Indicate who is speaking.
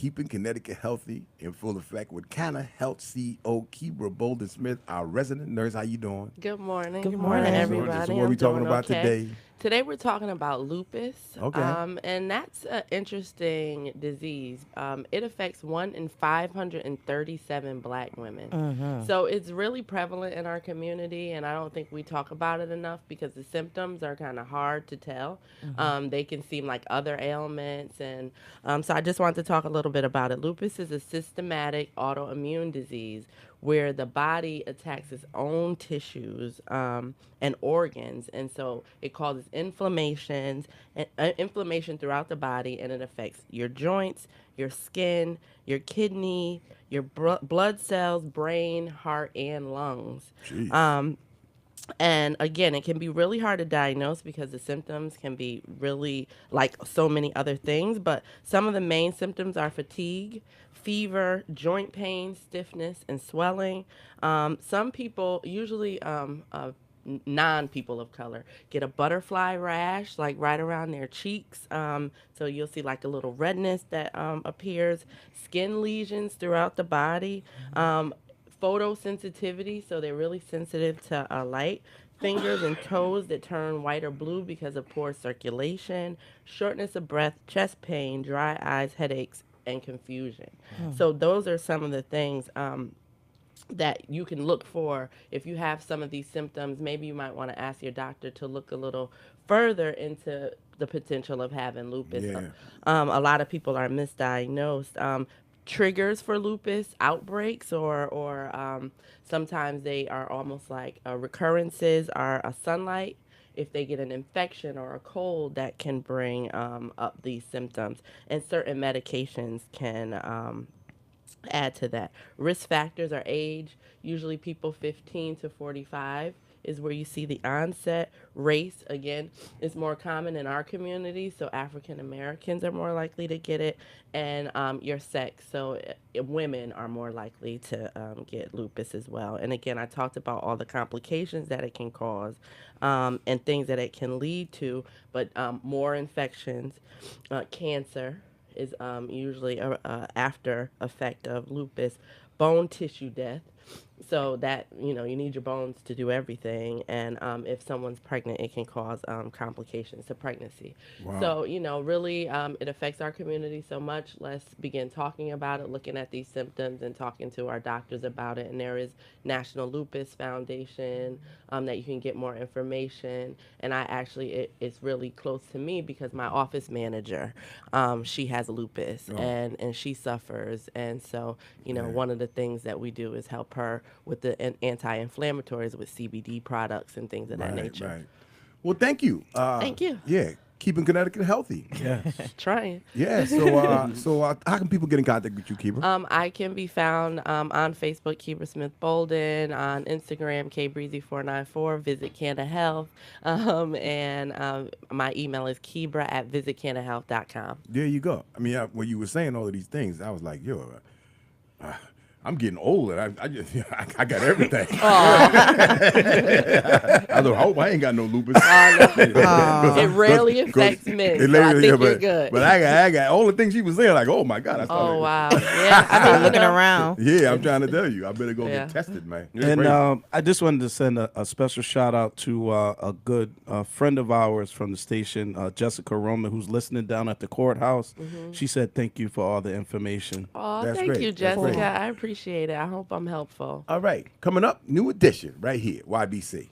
Speaker 1: Keeping Connecticut Healthy in full effect with Canna Health CEO Kebra Bolden Smith, our resident nurse. How you doing?
Speaker 2: Good morning.
Speaker 3: Good
Speaker 2: Good morning,
Speaker 3: morning.
Speaker 2: everybody.
Speaker 1: So what are we
Speaker 2: I'm
Speaker 1: talking
Speaker 2: doing
Speaker 1: about
Speaker 2: okay.
Speaker 1: today?
Speaker 2: Today we're talking about lupus,
Speaker 1: Okay.
Speaker 2: and that's an interesting disease. It affects 1 in 537 black women. So it's really prevalent in our community, and I don't think we talk about it enough because the symptoms are kind of hard to tell. They can seem like other ailments, and so I just wanted to talk a little bit about it. Lupus is a systematic autoimmune disease where the body attacks its own tissues and organs, and so it causes inflammation throughout the body, and it affects your joints, your skin, your kidney, your blood cells, brain, heart, and lungs.
Speaker 1: Jeez.
Speaker 2: And again, it can be really hard to diagnose because the symptoms can be really like so many other things. But some of the main symptoms are fatigue, fever, joint pain, stiffness, and swelling. Some people, usually non people of color, get a butterfly rash like right around their cheeks. So you'll see like a little redness that appears, skin lesions throughout the body. Photosensitivity, so they're really sensitive to light. Fingers and toes that turn white or blue because of poor circulation, shortness of breath, chest pain, dry eyes, headaches, and confusion. So those are some of the things that you can look for if you have some of these symptoms. Maybe you might want to ask your doctor to look a little further into the potential of having lupus.
Speaker 1: Yeah.
Speaker 2: A lot of people are misdiagnosed. Triggers for lupus outbreaks, or sometimes they are almost like recurrences, are a sunlight. If they get an infection or a cold, that can bring up these symptoms, and certain medications can add to that. Risk factors are age. Usually people 15 to 45 is where you see the onset. Race, again, is more common in our community, so African Americans are more likely to get it. And your sex, so women are more likely to get lupus as well. And again, I talked about all the complications that it can cause, and things that it can lead to, but more infections, cancer is usually a after effect of lupus, bone tissue death. So that, you need your bones to do everything, and if someone's pregnant, it can cause complications to pregnancy.
Speaker 1: Wow.
Speaker 2: So really, it affects our community so much. Let's begin talking about it, looking at these symptoms, and talking to our doctors about it. And there is National Lupus Foundation that you can get more information. And I actually, it's really close to me because my office manager, she has lupus, and she suffers. And so, one of the things that we do is help her with the anti-inflammatories with CBD products and things of that nature.
Speaker 1: Right. Well, thank you.
Speaker 2: Thank you.
Speaker 1: Yeah, keeping Connecticut healthy.
Speaker 3: Yes.
Speaker 2: Trying.
Speaker 1: Yeah. So how can people get in contact with you, Kebra?
Speaker 2: I can be found on Facebook, Kebra Smith Bolden, on Instagram, KBreezy494, Visit Canada Health, and my email is kebra@visitcanadahealth.com.
Speaker 1: There you go. I mean, when you were saying all of these things, I was like, yo. I'm getting old, and I got everything. I hope I ain't got no lupus.
Speaker 2: It rarely affects men, so I think you're good.
Speaker 1: But I got all the things she was saying, like, oh my God. I started,
Speaker 2: Oh, wow. Yeah,
Speaker 3: I mean, looking around.
Speaker 1: Yeah, I'm trying to tell you. I better go get tested, man. It's
Speaker 4: And
Speaker 1: crazy.
Speaker 4: I just wanted to send a special shout out to a good friend of ours from the station, Jessica Roman, who's listening down at the courthouse. She said thank you for all the information.
Speaker 2: Oh,
Speaker 1: That's
Speaker 2: thank
Speaker 1: great.
Speaker 2: you,
Speaker 1: That's great.
Speaker 2: Jessica. I appreciate it. I hope I'm helpful.
Speaker 1: All right, coming up, new edition right here, YBC.